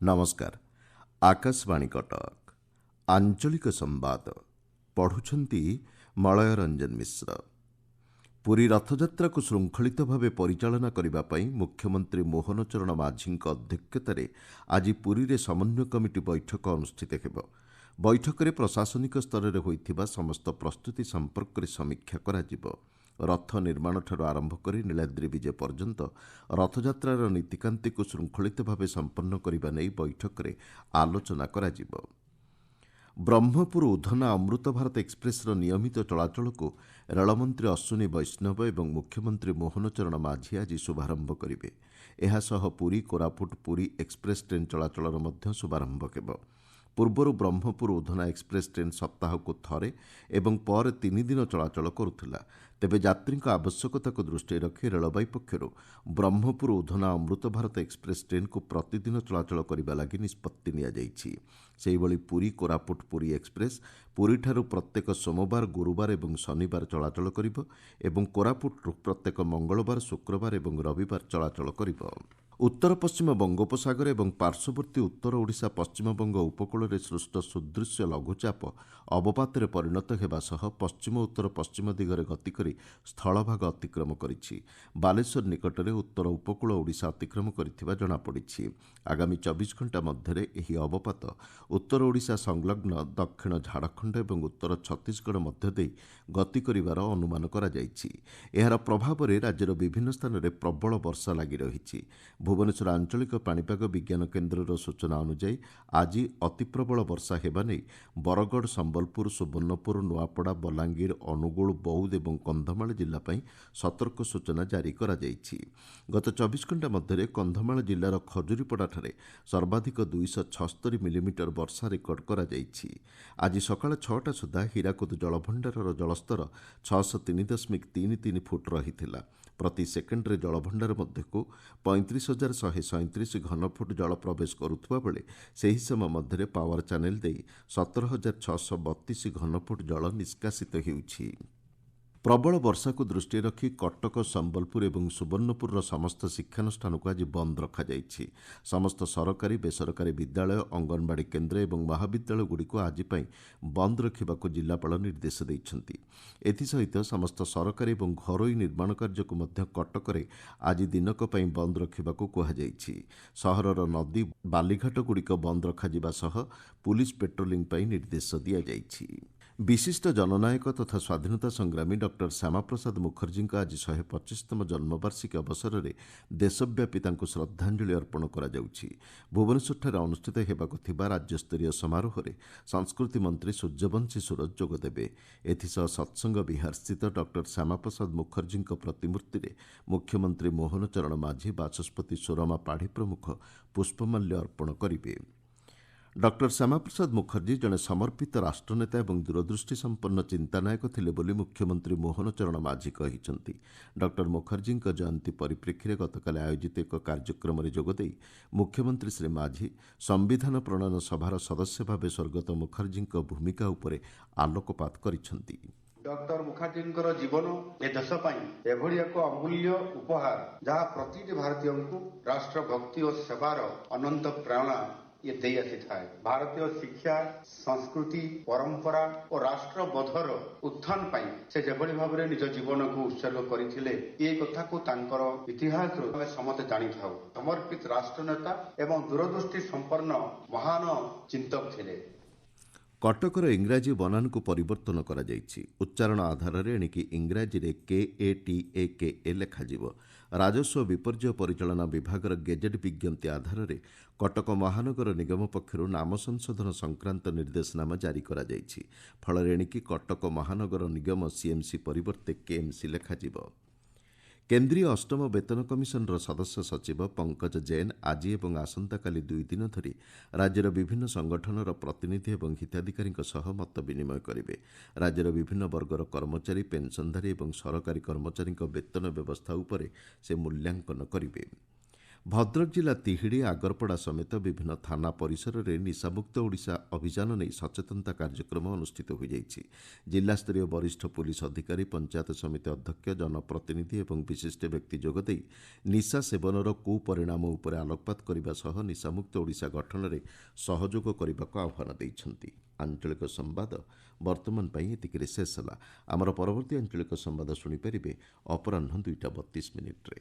नमस्कार। आकाशवाणी कटक आंचलिक संवाद पढ़ुछंती मलय रंजन मिश्र। पुरी रथयात्रा को श्रृंखलित भाव परिचालना करने पर मुख्यमंत्री मोहन चरण माझी अध्यक्षतार आज पुरी रे समन्वय कमिटी बैठक अनुष्ठित हेब। बैठक में प्रशासनिक स्तर में होइथिबा समस्त प्रस्तुति संपर्क में समीक्षा कराजिब। रथ निर्माण ठारू आरंभ कर नीलाद्रि विजय पर्यंत रथयात्रार नीतिकांति को श्रृंखलित भाव संपन्न करने नहीं बैठक में आलोचना कराजिब। ब्रह्मपुर उधना अमृत भारत एक्सप्रेसर नियमित चलाचल को रेलमंत्री अश्विनी वैष्णव एवं मुख्यमंत्री मोहन चरण माझी आज शुभारंभ करेंगे। एहासह पुरी कोरापुट पुरी एक्सप्रेस ट्रेन चलाचलर मध्य शुभारंभ हेब। पूर्वर ब्रह्मपुर उधना एक्सप्रेस ट्रेन सप्ताह को थरे एवं पर 3 दिन चलाचल करुथिला। तेबे यात्री आवश्यकता को दृष्टि रखी रेलबाई पक्षर ब्रह्मपुर उधना अमृत भारत एक्सप्रेस ट्रेन को प्रतिदिन चलाचल करने लगी निष्पत्ति नियाଯାଇଛି। सेहिभଳି पुरी कोरापुट पुरी एक्सप्रेस पुरी ठारू प्रत्येक सोमवार गुरुवार एवं शनिवार चलाचल करिब एवं कोरापुटरू प्रत्येक मंगलवार शुक्रवार एवं रविवार चलाचल करिब। उत्तर पश्चिम बंगोपसागर एवं पार्श्ववर्ती उत्तर ओडिशा पश्चिमबंग उपकूल में सृष्ट सुदृश्य लघुचाप अवपातरे परिणत हेबा सह पश्चिम उत्तर पश्चिम दिगरे गति करी स्थलभाग अतिक्रम करिछि। बालेश्वर निकटरे उत्तर उपकूल ओडिशा अतिक्रम करिथिबा जଣାपड़िछि। आगामी 24 घंटा मध्यरे एही अवपात उत्तर ओडिशा संलग्न दक्षिण झारखंड एवं उत्तर छत्तीसगढ़ मध्य देई गति करिवार अनुमान करा जाइछि। एहार प्रभावरे राज्यर विभिन्न स्थान में प्रबल वर्षा लागि रहिछि। भुवनेश्वर आंचलिक पाणीपाग विज्ञान केन्द्रर सूचना अनुसार आज अति प्रबल वर्षा हेबा नै बरगढ़ संबलपुर सुवर्णपुर नुआपड़ा बलांगीर अनुगुल बौद्ध एवं कंधमाल जिला पई सतर्क सूचना जारी करा जाइछि। गत 24 घंटा मध्यरे कंधमाल जिलार खजुरीपड़ाठारे सर्वाधिक 276 मिलीमीटर वर्षा रेकर्ड करा जाइछि। आज सकाळ 6टा सुधा हीराकुद जलभंडारर जलस्तर 603.33 फुट रहिथिला। प्रति सेकेंड्रे जलभंडार मध्यकू 35,137 घनफुट जल प्रवेश करुवा बेले सही समय मध्य पावर चैनल दे 17,632 घनफुट जल निष्कासित होउछि। प्रबल वर्षा को दृष्टि रखी कटक संबलपुर एवं सुवर्णपुर समस्त शिक्षानुष्ठान को आज बंद रखा जाइछि। समस्त सरकारी बेसरकारी विद्यालय अंगनवाड़ी केन्द्र एवं महाविद्यालय गुड़िक आज बंद रखा जिलापाल निर्देश देइछन्ति। एथिसहित समस्त सरकारी एवं घरोई निर्माण कार्य को मध्य कटक रे आज दिनक पई बंद रखा कुहाଯାଇଛି। सहरर नदी बालीघाट गुड़िक बंद रखा सह पुलिस पेट्रोलिंग पई निर्देश दिया जाइछि। विशिष्ट जननायक तथा स्वाधीनता संग्रामी डॉक्टर श्यामाप्रसाद मुखर्जी आज 125तम जन्मवार्षिकी अवसर में देशव्यापी श्रद्धांजलि अर्पण करा जाउछि। भुवनेश्वर अनुष्ठित हेबाकु थिबा राज्यस्तरीय समारोह में संस्कृति मंत्री सूर्यवंशी सूरज जोगदेबे। एथिसह सत्संग विहार स्थित डॉक्टर श्यामाप्रसाद मुखर्जी प्रतिमूर्ति में मुख्यमंत्री मोहन चरण माझी बाचस्पति सुरमा पाढ़ी प्रमुख पुष्पमाल्य अर्पण करिवे। डॉक्टर श्यामाप्रसाद मुखर्जी जड़े समर्पित राष्ट्रनेता एवं दूरदृष्टि संपन्न चिंतानायक थिले बोली मुख्यमंत्री मोहन चरण माझी कहिसंति। डॉक्टर मुखर्जी जयंती परिप्रेक्षी में गतकाल आयोजित एक कार्यक्रम में जोगदे मुख्यमंत्री श्री माझी संविधान प्रणयन सभार सदस्य भाव स्वर्गत मुखर्जी भूमिका उपरे आलोकपात करिसंति। डॉक्टर मुखर्जी जीवन ए देश एभली एक अमूल्य उपहार जहाँ प्रति भारतीय को राष्ट्रभक्ति और सेवार अनंत प्रेरणा ये दे आसी भारतीय शिक्षा संस्कृति परंपरा और राष्ट्रबोधर उत्थान पाई से जेभली भाव में निज जीवन को उत्सर्ग करथिले ये कथा को तांकर इतिहास आम समस्त जानी था। समर्पित राष्ट्रनेता एवं दूरदृष्टि संपन्न महान चिंतक थिले। कटकर इंग्राजी बनान को परिवर्तन करा जाइछि। उच्चारण आधार रे एणिकी इंग्राजी रे KATAKA लेखाजिवो। राजस्व विपर्यय परिचालना विभागर गेजेट विज्ञप्ति आधार रे कटक महानगर निगम पक्षरु नाम संशोधन संक्रांत निर्देशनामा जारी करा जाइछि। फल एणिकी कटक महानगर निगम CMC परिवर्ते KMC लेखाजिवो। केन्द्रीय अष्टम वेतन कमिशनर सदस्य सचिव पंकज जैन आज एवं आसंताकाली 2 दिन धरी राज्यर विभिन्न संगठनर प्रतिनिधि एवं हिताधिकारी मत विनिमय करेंगे। राज्यर विभिन्न वर्गर कर्मचारी पेंशनधारी एवं सरकारी कर्मचारी वेतन व्यवस्था उपरे से मूल्यांकन करेंगे। ଭଦ୍ରକ ଜିଲ୍ଲା ତିହିଡ଼ି ଆଗରପଡ଼ା ସମେତ ବିଭିନ୍ନ ଥାନା ପରିସରରେ ନିଶାମୁକ୍ତ ଓଡ଼ିଶା ଅଭିଯାନ ନେଇ ସଚେତନତା କାର୍ଯ୍ୟକ୍ରମ ଅନୁଷ୍ଠିତ ହୋଇଯାଇଛି। ଜିଲ୍ଲାସ୍ତରୀୟ ବରିଷ୍ଠ ପୁଲିସ୍ ଅଧିକାରୀ, ପଞ୍ଚାୟତ ସମିତି ଅଧ୍ୟକ୍ଷ, ଜନପ୍ରତିନିଧି ଏବଂ ବିଶିଷ୍ଟ ବ୍ୟକ୍ତି ଯୋଗଦେଇ ନିଶା ସେବନର କୁପରିଣାମ ଉପରେ ଆଲୋକପାତ କରିବା ସହ ନିଶାମୁକ୍ତ ଓଡ଼ିଶା ଗଠନରେ ସହଯୋଗ କରିବାକୁ ଆହ୍ବାନ ଦେଇଛନ୍ତି। ଆଞ୍ଚଳିକ ସମ୍ବାଦ ବର୍ତ୍ତମାନ ପାଇଁ ଏତିକିରେ ଶେଷ ହେଲା। ଆମର ପରବର୍ତ୍ତୀ ଆଞ୍ଚଳିକ ସମ୍ବାଦ ଶୁଣିପାରିବେ ଅପରାହ୍ନ 2:32 ମିନିଟ୍ରେ।